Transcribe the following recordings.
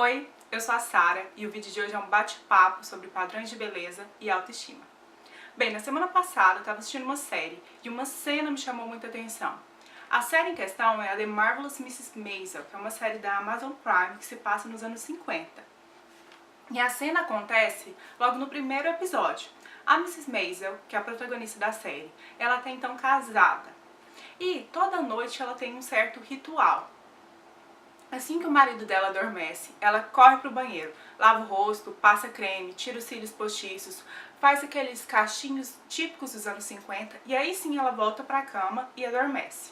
Oi, eu sou a Sara e o vídeo de hoje é um bate-papo sobre padrões de beleza e autoestima. Bem, na semana passada eu estava assistindo uma série e uma cena me chamou muita atenção. A série em questão é a The Marvelous Mrs. Maisel, que é uma série da Amazon Prime que se passa nos anos 50. E a cena acontece logo no primeiro episódio. A Mrs. Maisel, que é a protagonista da série, ela tá então casada. E toda noite ela tem um certo ritual. Assim que o marido dela adormece, ela corre pro banheiro, lava o rosto, passa creme, tira os cílios postiços, faz aqueles cachinhos típicos dos anos 50 e aí sim ela volta pra cama e adormece.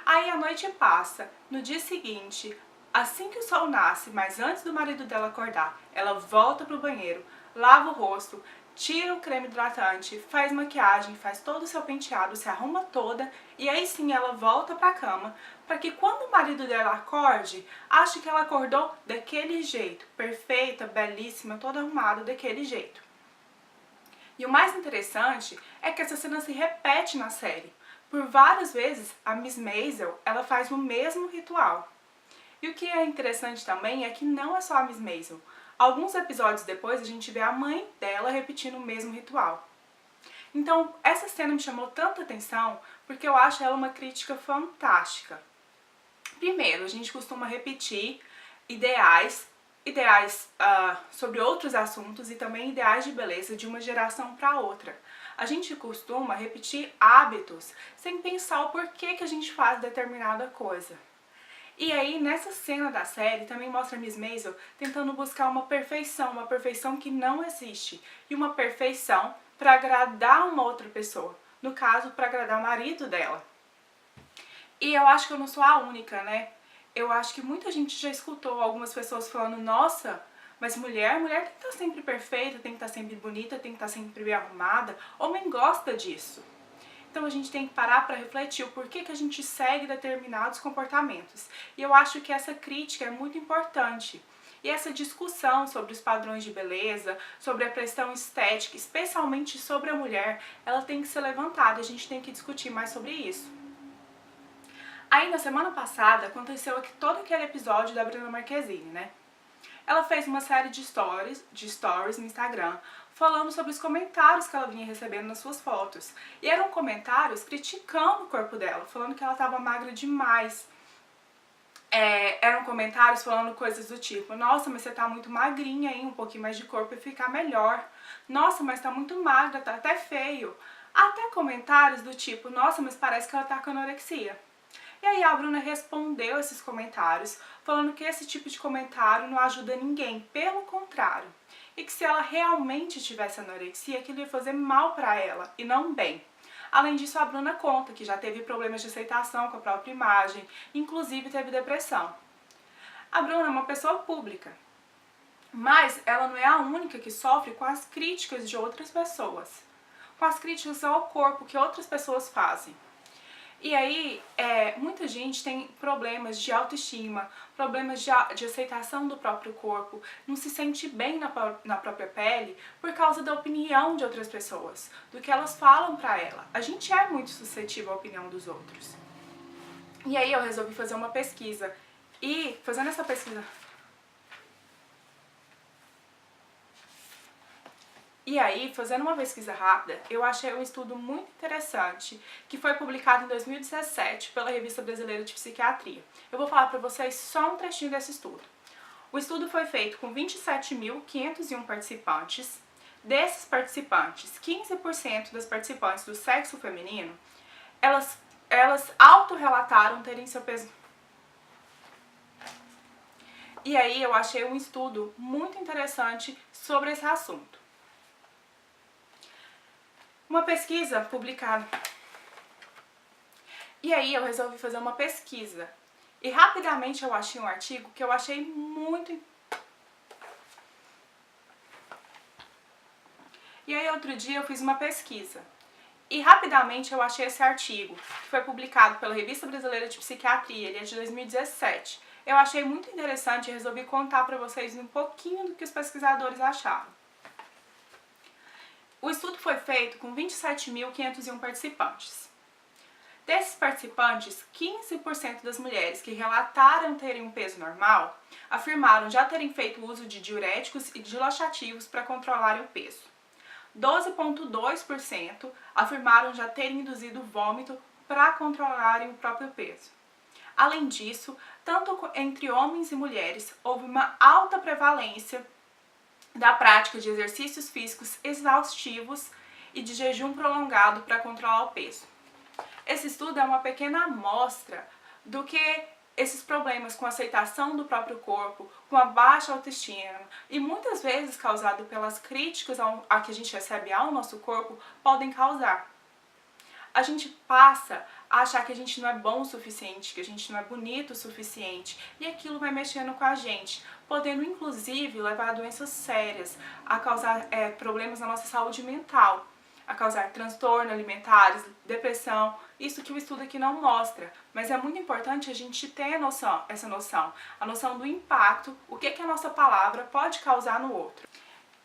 Aí a noite passa, no dia seguinte, assim que o sol nasce, mas antes do marido dela acordar, ela volta pro banheiro, lava o rosto, tira o creme hidratante, faz maquiagem, faz todo o seu penteado, se arruma toda e aí sim ela volta pra cama para que quando o marido dela acorde, ache que ela acordou daquele jeito, perfeita, belíssima, toda arrumada daquele jeito. E o mais interessante é que essa cena se repete na série. Por várias vezes, a Miss Maisel, ela faz o mesmo ritual. E o que é interessante também é que não é só a Miss Maisel. Alguns episódios depois, a gente vê a mãe dela repetindo o mesmo ritual. Então, essa cena me chamou tanta atenção porque eu acho ela uma crítica fantástica. Primeiro, a gente costuma repetir ideais sobre outros assuntos e também ideais de beleza de uma geração para outra. A gente costuma repetir hábitos sem pensar o porquê que a gente faz determinada coisa. E aí, nessa cena da série, também mostra a Miss Maisel tentando buscar uma perfeição que não existe, e uma perfeição para agradar uma outra pessoa, no caso, para agradar o marido dela. E eu acho que eu não sou a única, né? Eu acho que muita gente já escutou algumas pessoas falando, nossa, mas mulher tem que estar sempre perfeita, tem que estar sempre bonita, tem que estar sempre bem arrumada. Homem gosta disso. Então a gente tem que parar para refletir o porquê que a gente segue determinados comportamentos. E eu acho que essa crítica é muito importante. E essa discussão sobre os padrões de beleza, sobre a questão estética, especialmente sobre a mulher, ela tem que ser levantada, a gente tem que discutir mais sobre isso. Aí na semana passada aconteceu todo aquele episódio da Bruna Marquezine, né? Ela fez uma série de stories no Instagram falando sobre os comentários que ela vinha recebendo nas suas fotos. E eram comentários criticando o corpo dela, falando que ela estava magra demais. Eram comentários falando coisas do tipo, nossa, mas você tá muito magrinha, hein? Um pouquinho mais de corpo e ficar melhor. Nossa, mas tá muito magra, tá até feio. Até comentários do tipo, nossa, mas parece que ela tá com anorexia. E aí a Bruna respondeu esses comentários, falando que esse tipo de comentário não ajuda ninguém, pelo contrário. E que se ela realmente tivesse anorexia, aquilo ia fazer mal pra ela, e não bem. Além disso, a Bruna conta que já teve problemas de aceitação com a própria imagem, inclusive teve depressão. A Bruna é uma pessoa pública, mas ela não é a única que sofre com as críticas de outras pessoas, com as críticas ao corpo que outras pessoas fazem. E aí, muita gente tem problemas de autoestima, problemas de aceitação do próprio corpo, não se sente bem na própria pele por causa da opinião de outras pessoas, do que elas falam pra ela. A gente é muito suscetível à opinião dos outros. E aí eu resolvi fazer uma pesquisa. E fazendo essa pesquisa... E aí, fazendo uma pesquisa rápida, eu achei um estudo muito interessante que foi publicado em 2017 pela Revista Brasileira de Psiquiatria. Eu vou falar para vocês só um trechinho desse estudo. O estudo foi feito com 27.501 participantes. Desses participantes, 15% das participantes do sexo feminino, elas autorrelataram terem seu peso. E aí eu achei um estudo muito interessante sobre esse assunto. Uma pesquisa publicada. E aí eu resolvi fazer uma pesquisa. E rapidamente eu achei um artigo que eu achei muito... E aí outro dia eu fiz uma pesquisa. E rapidamente eu achei esse artigo, que foi publicado pela Revista Brasileira de Psiquiatria, ele é de 2017. Eu achei muito interessante e resolvi contar para vocês um pouquinho do que os pesquisadores acharam. O estudo foi feito com 27.501 participantes. Desses participantes, 15% das mulheres que relataram terem um peso normal afirmaram já terem feito uso de diuréticos e de laxativos para controlarem o peso. 12,2% afirmaram já terem induzido vômito para controlarem o próprio peso. Além disso, tanto entre homens e mulheres, houve uma alta prevalência da prática de exercícios físicos exaustivos e de jejum prolongado para controlar o peso. Esse estudo é uma pequena amostra do que esses problemas com a aceitação do próprio corpo, com a baixa autoestima e muitas vezes causado pelas críticas a que a gente recebe ao nosso corpo podem causar. A gente passa a achar que a gente não é bom o suficiente, que a gente não é bonito o suficiente, e aquilo vai mexendo com a gente, podendo inclusive levar a doenças sérias, a causar problemas na nossa saúde mental, a causar transtornos alimentares, depressão, isso que o estudo aqui não mostra, mas é muito importante a gente ter essa noção, a noção do impacto, o que a nossa palavra pode causar no outro.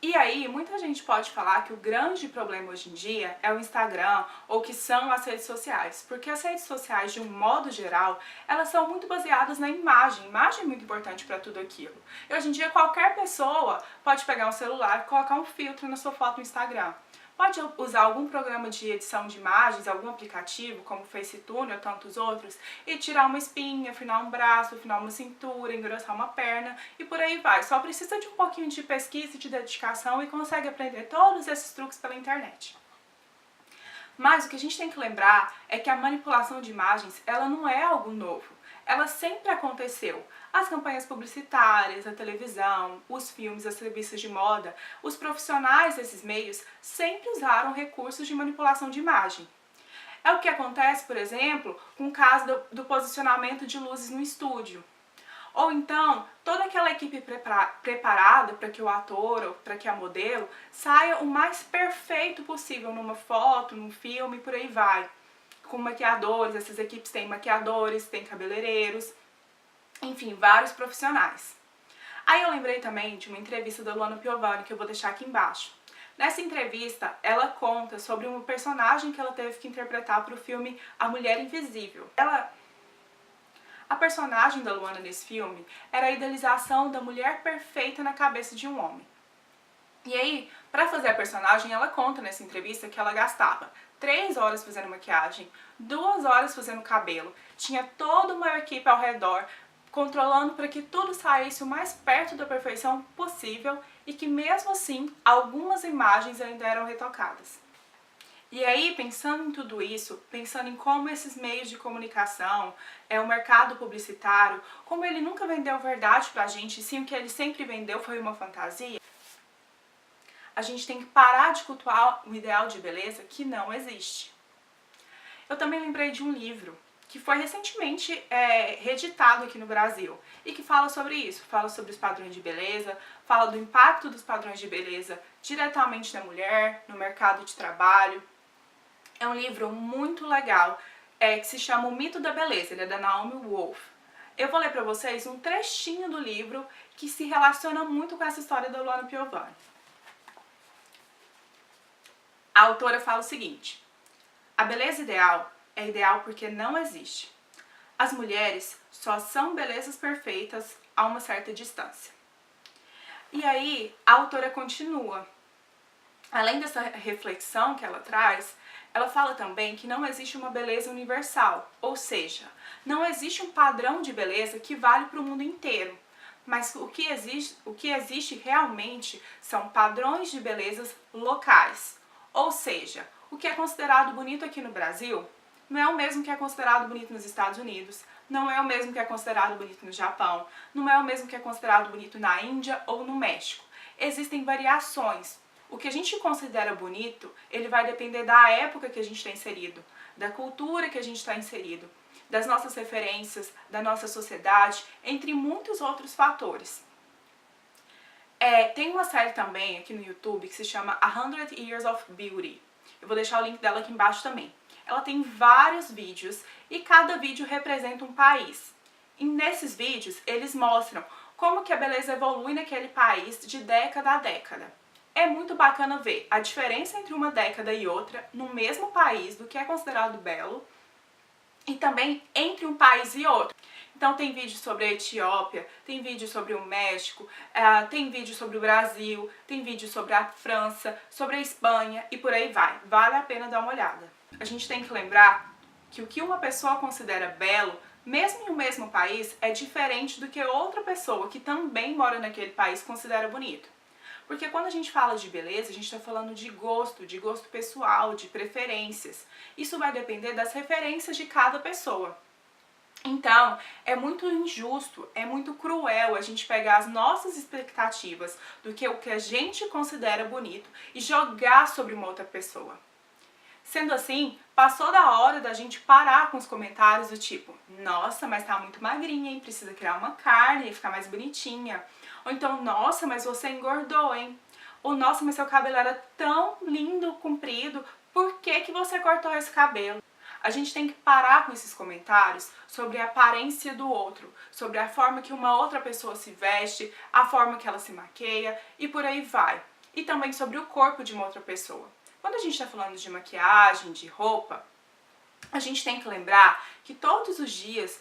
E aí, muita gente pode falar que o grande problema hoje em dia é o Instagram ou que são as redes sociais, porque as redes sociais, de um modo geral, elas são muito baseadas na imagem. Imagem é muito importante para tudo aquilo. E hoje em dia, qualquer pessoa pode pegar um celular e colocar um filtro na sua foto no Instagram. Pode usar algum programa de edição de imagens, algum aplicativo, como o FaceTune ou tantos outros, e tirar uma espinha, afinar um braço, afinar uma cintura, engrossar uma perna e por aí vai. Só precisa de um pouquinho de pesquisa e de dedicação e consegue aprender todos esses truques pela internet. Mas o que a gente tem que lembrar é que a manipulação de imagens, ela não é algo novo. Ela sempre aconteceu. As campanhas publicitárias, a televisão, os filmes, as revistas de moda, os profissionais desses meios sempre usaram recursos de manipulação de imagem. É o que acontece, por exemplo, com o caso do posicionamento de luzes no estúdio. Ou então, toda aquela equipe preparada para que o ator ou para que a modelo saia o mais perfeito possível numa foto, num filme, por aí vai. Com maquiadores, essas equipes têm maquiadores, têm cabeleireiros, enfim, vários profissionais. Aí eu lembrei também de uma entrevista da Luana Piovani, que eu vou deixar aqui embaixo. Nessa entrevista, ela conta sobre um personagem que ela teve que interpretar para o filme A Mulher Invisível. A personagem da Luana nesse filme era a idealização da mulher perfeita na cabeça de um homem. E aí, para fazer a personagem, ela conta nessa entrevista que ela gastava 3 horas fazendo maquiagem, 2 horas fazendo cabelo, tinha toda uma equipe ao redor, controlando para que tudo saísse o mais perto da perfeição possível e que mesmo assim, algumas imagens ainda eram retocadas. E aí, pensando em tudo isso, pensando em como esses meios de comunicação, o mercado publicitário, como ele nunca vendeu verdade pra gente, sim, o que ele sempre vendeu foi uma fantasia, a gente tem que parar de cultuar o ideal de beleza que não existe. Eu também lembrei de um livro que foi recentemente reeditado aqui no Brasil e que fala sobre isso, fala sobre os padrões de beleza, fala do impacto dos padrões de beleza diretamente na mulher, no mercado de trabalho. É um livro muito legal, que se chama O Mito da Beleza, ele é da Naomi Wolf. Eu vou ler para vocês um trechinho do livro que se relaciona muito com essa história da Luana Piovani. A autora fala o seguinte: a beleza ideal é ideal porque não existe. As mulheres só são belezas perfeitas a uma certa distância. E aí, a autora continua. Além dessa reflexão que ela traz, ela fala também que não existe uma beleza universal, ou seja, não existe um padrão de beleza que vale para o mundo inteiro. Mas o que existe realmente são padrões de belezas locais. Ou seja, o que é considerado bonito aqui no Brasil não é o mesmo que é considerado bonito nos Estados Unidos, não é o mesmo que é considerado bonito no Japão, não é o mesmo que é considerado bonito na Índia ou no México. Existem variações. O que a gente considera bonito, ele vai depender da época que a gente está inserido, da cultura que a gente está inserido, das nossas referências, da nossa sociedade, entre muitos outros fatores. Tem uma série também aqui no YouTube que se chama 100 Years of Beauty. Eu vou deixar o link dela aqui embaixo também. Ela tem vários vídeos e cada vídeo representa um país. E nesses vídeos eles mostram como que a beleza evolui naquele país de década a década. É muito bacana ver a diferença entre uma década e outra no mesmo país do que é considerado belo e também entre um país e outro. Então tem vídeo sobre a Etiópia, tem vídeo sobre o México, tem vídeo sobre o Brasil, tem vídeo sobre a França, sobre a Espanha e por aí vai. Vale a pena dar uma olhada. A gente tem que lembrar que o que uma pessoa considera belo, mesmo em um mesmo país, é diferente do que outra pessoa que também mora naquele país considera bonito. Porque quando a gente fala de beleza, a gente está falando de gosto pessoal, de preferências. Isso vai depender das referências de cada pessoa. Então, é muito injusto, é muito cruel a gente pegar as nossas expectativas do que o que a gente considera bonito e jogar sobre uma outra pessoa. Sendo assim, passou da hora da gente parar com os comentários do tipo: nossa, mas tá muito magrinha, hein? Precisa criar uma carne e ficar mais bonitinha. Ou então, nossa, mas você engordou, hein? Ou nossa, mas seu cabelo era tão lindo, comprido, por que que você cortou esse cabelo? A gente tem que parar com esses comentários sobre a aparência do outro, sobre a forma que uma outra pessoa se veste, a forma que ela se maqueia e por aí vai. E também sobre o corpo de uma outra pessoa. Quando a gente está falando de maquiagem, de roupa, a gente tem que lembrar que todos os dias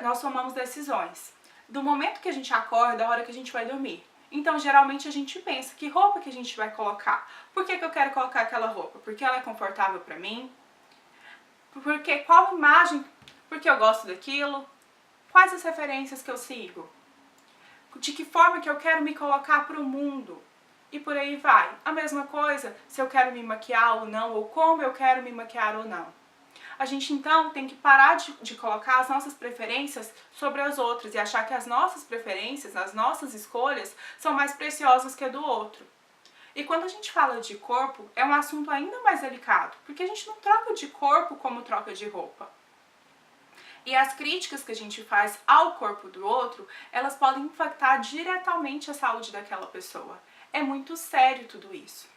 nós tomamos decisões. Do momento que a gente acorda, da hora que a gente vai dormir. Então, geralmente a gente pensa, que roupa que a gente vai colocar? Por que que eu quero colocar aquela roupa? Porque ela é confortável pra mim? Porque qual imagem, porque eu gosto daquilo, quais as referências que eu sigo, de que forma que eu quero me colocar para o mundo e por aí vai. A mesma coisa se eu quero me maquiar ou não, ou como eu quero me maquiar ou não. A gente então tem que parar de colocar as nossas preferências sobre as outras e achar que as nossas preferências, as nossas escolhas são mais preciosas que a do outro. E quando a gente fala de corpo, é um assunto ainda mais delicado, porque a gente não troca de corpo como troca de roupa. E as críticas que a gente faz ao corpo do outro, elas podem impactar diretamente a saúde daquela pessoa. É muito sério tudo isso.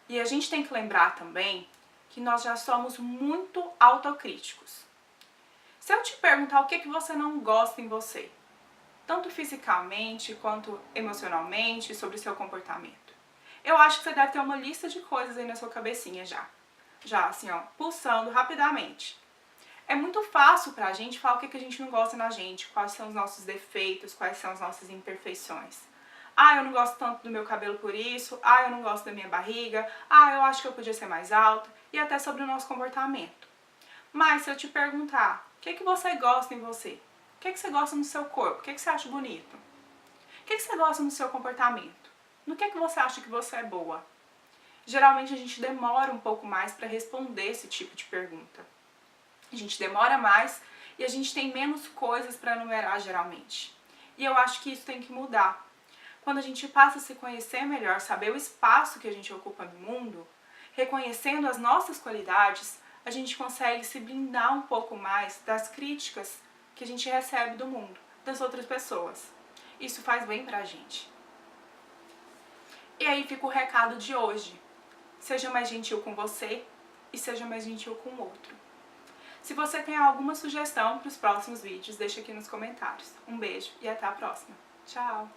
E a gente tem que lembrar também que nós já somos muito autocríticos. Se eu te perguntar o que você não gosta em você, tanto fisicamente quanto emocionalmente, sobre o seu comportamento, eu acho que você deve ter uma lista de coisas aí na sua cabecinha já assim, ó, pulsando rapidamente. É muito fácil pra gente falar o que a gente não gosta na gente, quais são os nossos defeitos, quais são as nossas imperfeições. Ah, eu não gosto tanto do meu cabelo por isso, eu não gosto da minha barriga, eu acho que eu podia ser mais alta, e até sobre o nosso comportamento. Mas se eu te perguntar, o que você gosta em você? O que você gosta no seu corpo? O que você acha bonito? O que você gosta no seu comportamento? No que você acha que você é boa? Geralmente a gente demora um pouco mais para responder esse tipo de pergunta. A gente demora mais e a gente tem menos coisas para enumerar geralmente. E eu acho que isso tem que mudar. Quando a gente passa a se conhecer melhor, saber o espaço que a gente ocupa no mundo, reconhecendo as nossas qualidades, a gente consegue se blindar um pouco mais das críticas que a gente recebe do mundo, das outras pessoas. Isso faz bem pra gente. E aí fica o recado de hoje. Seja mais gentil com você e seja mais gentil com o outro. Se você tem alguma sugestão para os próximos vídeos, deixa aqui nos comentários. Um beijo e até a próxima. Tchau!